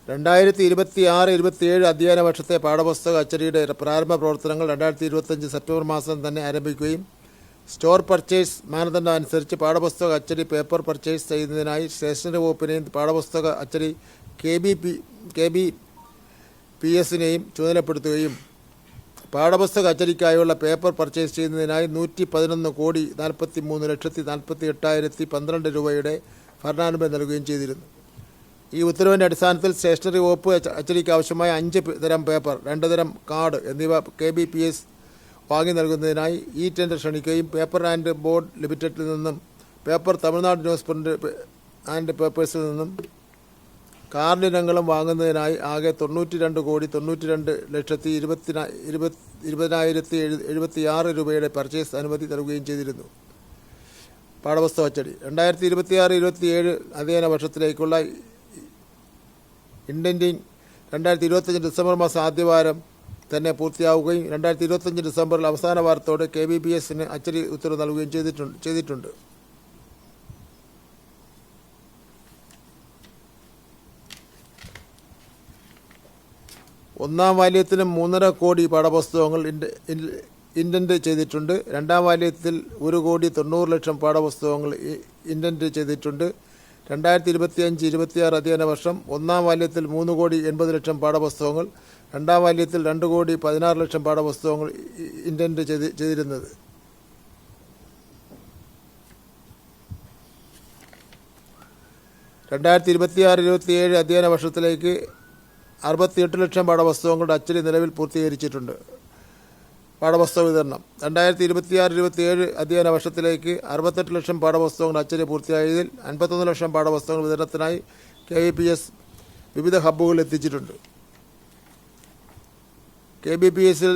2026-27 അധ്യയന വർഷത്തെ പാഠപുസ്തക അച്ചടിയുടെ പ്രാരംഭ പ്രവർത്തനങ്ങൾ 2025 സെപ്റ്റംബർ മാസം തന്നെ ആരംഭിക്കുകയും സ്റ്റോർ പർച്ചേസ് മാനദണ്ഡം അനുസരിച്ച് പാഠപുസ്തക അച്ചടി പേപ്പർ പർച്ചേസ് ചെയ്യുന്നതിനായി സ്റ്റേഷനറി വകുപ്പിനെയും പാഠപുസ്തക അച്ചടി KBPS-നെയും ചുമതലപ്പെടുത്തുകയും പാഠപുസ്തക അച്ചടിക്കായുള്ള പേപ്പർ പർച്ചേസ് ചെയ്യുന്നതിനായി 111,43,48,012 രൂപയുടെ ഭരണാനുമതി നൽകുകയും ചെയ്തിരുന്നു. ഈ ഉത്തരവിൻ്റെ അടിസ്ഥാനത്തിൽ സ്റ്റേഷനറി വകുപ്പ് അച്ചടിക്ക് ആവശ്യമായ 5 തരം പേപ്പർ, 2 തരം കാർഡ് എന്നിവ KBPS വാങ്ങി നൽകുന്നതിനായി ഈ ടെൻഡർ ക്ഷണിക്കുകയും പേപ്പർ ആൻഡ് ബോർഡ് ലിമിറ്റഡിൽ നിന്നും തമിഴ്നാട് ന്യൂസ് പ്രിൻ്റ് ആൻഡ് പേപ്പേഴ്സിൽ നിന്നും കാർഡ് ഇനങ്ങളും വാങ്ങുന്നതിനായി ആകെ 92,92,20,076 രൂപയുടെ പർച്ചേസ് അനുമതി നൽകുകയും ചെയ്തിരുന്നു. പാഠപുസ്തക അച്ചടി 2026-27 അധ്യയന വർഷത്തിലേക്കുള്ള ഇൻഡൻറ്റിങ് 2025 ഡിസംബർ മാസം ആദ്യവാരം തന്നെ പൂർത്തിയാവുകയും 2025 ഡിസംബറിൽ അവസാന വാരത്തോടെ KBPS-ന് അച്ചടി ഉത്തരവ് നൽകുകയും ചെയ്തിട്ടുണ്ട്. ഒന്നാം വാല്യത്തിന് 3.5 കോടി പാഠപുസ്തകങ്ങൾ ഇൻഡൻറ്റ് ചെയ്തിട്ടുണ്ട്. രണ്ടാം വാല്യത്തിൽ 1,90,00,000 പാഠപുസ്തകങ്ങൾ ഇൻഡൻറ്റ് ചെയ്തിട്ടുണ്ട്. 2025-26 അധ്യയന വർഷം ഒന്നാം വാല്യത്തിൽ 3,80,00,000 പാഠപുസ്തകങ്ങൾ, രണ്ടാം വാല്യത്തിൽ 2,16,00,000 പാഠപുസ്തകങ്ങൾ ഇൻഡൻറ്റ് ചെയ്തിരുന്നത്. രണ്ടായിരത്തി 26-27 അധ്യയന വർഷത്തിലേക്ക് 68 ലക്ഷം പാഠപുസ്തകങ്ങളുടെ അച്ചടി നിലവിൽ പൂർത്തീകരിച്ചിട്ടുണ്ട്. പാഠപുസ്തക വിതരണം 2026-27 അധ്യയന വർഷത്തിലേക്ക് 68 ലക്ഷം പാഠപുസ്തകങ്ങളുടെ അച്ചടി പൂർത്തിയായതിൽ 51 ലക്ഷം പാഠപുസ്തകങ്ങൾ വിതരണത്തിനായി KBPS വിവിധ ഹബ്ബുകളിൽ എത്തിച്ചിട്ടുണ്ട്. KBPS-ൽ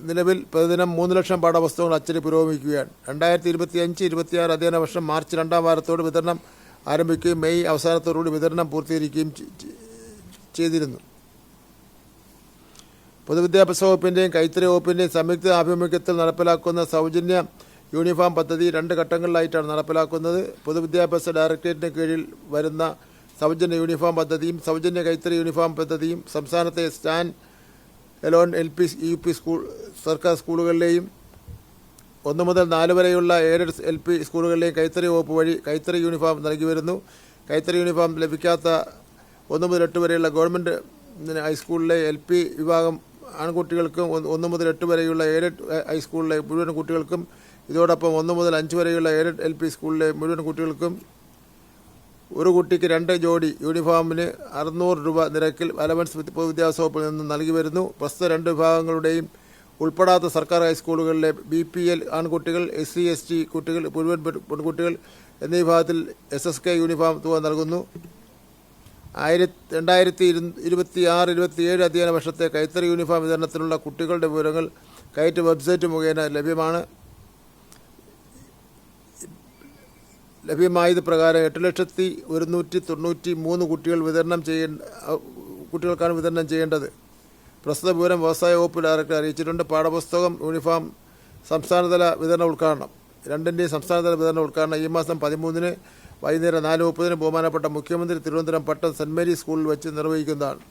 നിലവിൽ പ്രതിദിനം 3 ലക്ഷം പാഠപുസ്തകങ്ങൾ അച്ചടി പുരോഗമിക്കുകയാണ്. 2025-26 അധ്യയന വർഷം മാർച്ച് 2-ാം വാരത്തോട് വിതരണം ആരംഭിക്കുകയും മെയ് അവസാനത്തോടുകൂടി വിതരണം പൂർത്തീകരിക്കുകയും ചെയ്തിരുന്നു. പൊതുവിദ്യാഭ്യാസ വകുപ്പിൻ്റെയും കൈത്തറി വകുപ്പിൻ്റെയും സംയുക്ത ആഭിമുഖ്യത്തിൽ നടപ്പിലാക്കുന്ന സൗജന്യ യൂണിഫോം പദ്ധതി 2 ഘട്ടങ്ങളിലായിട്ടാണ് നടപ്പിലാക്കുന്നത്. പൊതുവിദ്യാഭ്യാസ ഡയറക്ടറേറ്റിന് കീഴിൽ വരുന്ന സൗജന്യ യൂണിഫോം പദ്ധതിയും സൗജന്യ കൈത്തറി യൂണിഫോം പദ്ധതിയും സംസ്ഥാനത്തെ സ്റ്റാൻഡ് എലോൺ LP UP സർക്കാർ സ്കൂളുകളിലെയും 1 മുതൽ 4 വരെയുള്ള എയ്ഡഡ് LP സ്കൂളുകളിലെയും കൈത്തറി വകുപ്പ് വഴി കൈത്തറി യൂണിഫോം നൽകി വരുന്നു. കൈത്തറി യൂണിഫോം ലഭിക്കാത്ത 1 മുതൽ 8 വരെയുള്ള ഗവൺമെൻറ് ഹൈസ്കൂളിലെ LP വിഭാഗം ആൺകുട്ടികൾക്കും 1 മുതൽ 8 വരെയുള്ള എയ്ഡഡ് ഹൈസ്കൂളിലെ മുഴുവൻ കുട്ടികൾക്കും ഇതോടൊപ്പം 1 മുതൽ 5 വരെയുള്ള എയ്ഡഡ് LP സ്കൂളിലെ മുഴുവൻ കുട്ടികൾക്കും ഒരു കുട്ടിക്ക് 2 ജോഡി യൂണിഫോമിന് 600 രൂപ നിരക്കിൽ അലവൻസ് പൊതുവിദ്യാഭ്യാസ വകുപ്പിൽ നിന്നും നൽകി വരുന്നു. പ്രസ്തുത 2 വിഭാഗങ്ങളുടെയും ഉൾപ്പെടാത്ത സർക്കാർ ഹൈസ്കൂളുകളിലെ BPL ആൺകുട്ടികൾ, SC ST കുട്ടികൾ, മുഴുവൻ പെൺകുട്ടികൾ എന്നീ വിഭാഗത്തിൽ SSK യൂണിഫോം തുക നൽകുന്നു. 2026-27 അധ്യയന വർഷത്തെ കൈത്തറി യൂണിഫോം വിതരണത്തിനുള്ള കുട്ടികളുടെ വിവരങ്ങൾ കൈറ്റ് വെബ്സൈറ്റ് മുഖേന ലഭ്യമായത് പ്രകാരം 8,193 കുട്ടികൾക്കാണ് വിതരണം ചെയ്യേണ്ടത്. പ്രസ്തുത വിവരം വ്യവസായ വകുപ്പ് ഡയറക്ടർ അറിയിച്ചിട്ടുണ്ട്. പാഠപുസ്തകം യൂണിഫോം സംസ്ഥാനതല വിതരണ ഉദ്ഘാടനം 2ൻ്റെയും സംസ്ഥാനതല വിതരണ ഉദ്ഘാടനം ഈ മാസം 13-ന് വൈകുന്നേരം 4:30 ബഹുമാനപ്പെട്ട മുഖ്യമന്ത്രി തിരുവനന്തപുരം പട്ടം സെൻറ് മേരീസ് സ്കൂളിൽ വെച്ച് നിർവഹിക്കുന്നതാണ്.